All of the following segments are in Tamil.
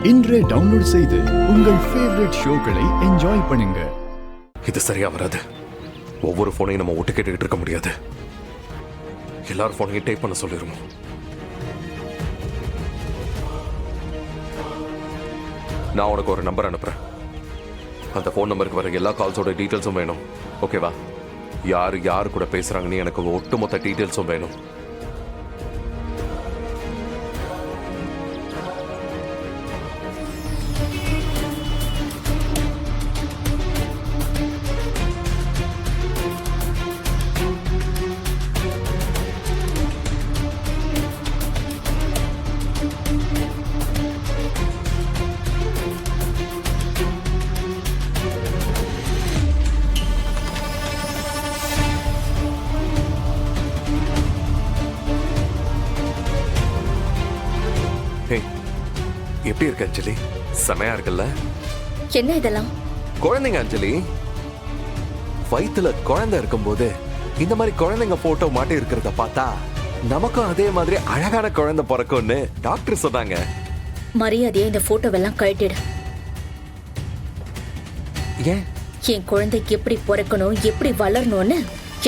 இன்றே டவுன்லோட் செய்து உங்கள் ஃபேவரட் ஷோக்களை என்ஜாய் பண்ணுங்க. இது சரியா வராது. ஒவ்வொரு போனையும் நம்ம ஒட்டு கேட்டுக்கிட்டு இருக்க முடியாது. எல்லாரும் போனையும் டேப் பண்ண சொல்லிருவோம். நான் உனக்கு ஒரு நம்பர் அனுப்புறேன். அந்த போன் நம்பருக்கு வர எல்லா கால்ஸோட டீட்டெயில்ஸும் வேணும். ஓகேவா? யார் யார் கூட பேசுறாங்கன்னு எனக்கு ஒட்டுமொத்த டீட்டெயில்ஸும் வேணும். எப்படி இருக்கு அஞ்சலி? செமையா இருக்குல்ல? என்ன இதெல்லாம்? குழந்தைங்க அஞ்சலி. வயித்துல குழந்தை இருக்கும்போது இந்த மாதிரி குழந்தைங்க போட்டோ மாட்டி இருக்கிறத பார்த்தா நமக்கும் அதே மாதிரி அழகான குழந்தை பிறக்கும்னு டாக்டர் சொன்னாங்க. மரியாதையா இந்த போட்டோவெல்லாம் கழட்டிடு. ஏன்? என் குழந்தைக்கு எப்படி பிறக்கணும், எப்படி வளரணும்னு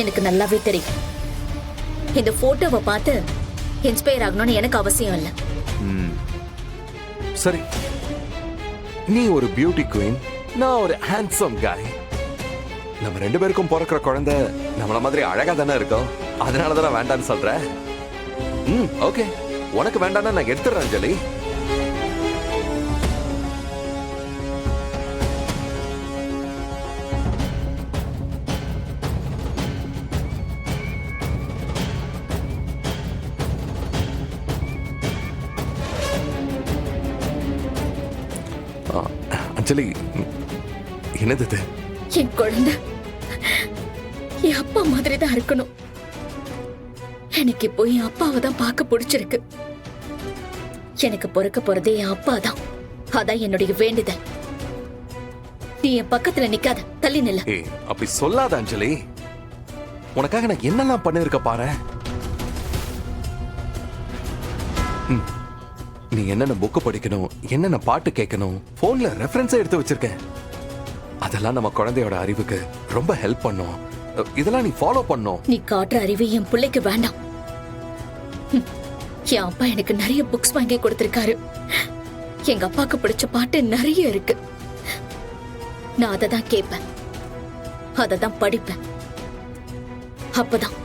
எனக்கு நல்லாவே தெரியும். இந்த போட்டோவை பார்த்து இன்ஸ்பயர் ஆகணும்னு எனக்கு அவசியம் இல்லை. சரி, நீ ஒரு பியூட்டி குயின், நான் ஒரு ஹேண்ட்ஸம் காய். நம்ம ரெண்டு பேருக்கும் பிறக்கிற குழந்தை நம்மள மாதிரி அழகா தானே இருக்கும். அதனாலதான் வேண்டான்னு சொல்ற. ஓகே, உனக்கு வேண்டாம்னா நான் எடுத்துறேன் அஞ்சலி. அஞ்சலி, என்னது இது? என் குழந்தை என் அப்பா மாதிரி தான் இருக்கணும். எனக்கு இப்போ என் அப்பாவை தான் பார்க்க பிடிச்சிருக்கு. எனக்கு பிறக்க போறதே என் அப்பா தான். அதான் என்னுடைய வேண்டுதல். நீ என் பக்கத்துல நிக்காத, தள்ளி நில்ல. அப்படி சொல்லாத அஞ்சலி. உனக்காக நான் என்னெல்லாம் பண்ணிருக்க பாரு. நீ என்னென்ன புக்கு படிக்கணும், என்னென்ன பாட்டு கேட்கணும், போன்ல ரெஃபரன்ஸே எடுத்து வச்சிருக்கேன். அதெல்லாம் நம்ம குழந்தையோட அறிவுக்கு ரொம்ப ஹெல்ப் பண்ணும். இதெல்லாம் நீ ஃபாலோ பண்ணும். நீ காட்டுற அறிவு என் பிள்ளைக்கு வேண்டாம். என் அப்பா எனக்கு நிறைய புக்ஸ் வாங்கி கொடுத்திருக்காரு. எங்க அப்பாக்கு பிடிச்ச பாட்டு நிறைய இருக்கு. நான் அதை தான் கேட்பேன், அதை தான் படிப்பேன். அப்பதான்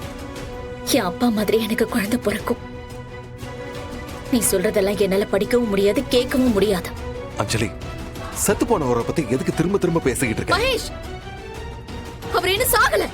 என் அப்பா மாதிரி எனக்கு குழந்தை பிறக்கும். நீ சொல்றதெல்லாம் என்னால படிக்கவும் முடியாது, கேட்கவும் முடியாது. அஞ்சலி, செத்து போனவரை பத்தி எதுக்கு திரும்ப திரும்ப பேசிக்கிட்டு இருக்க? மகேஷ், அவர் என்ன சாகல.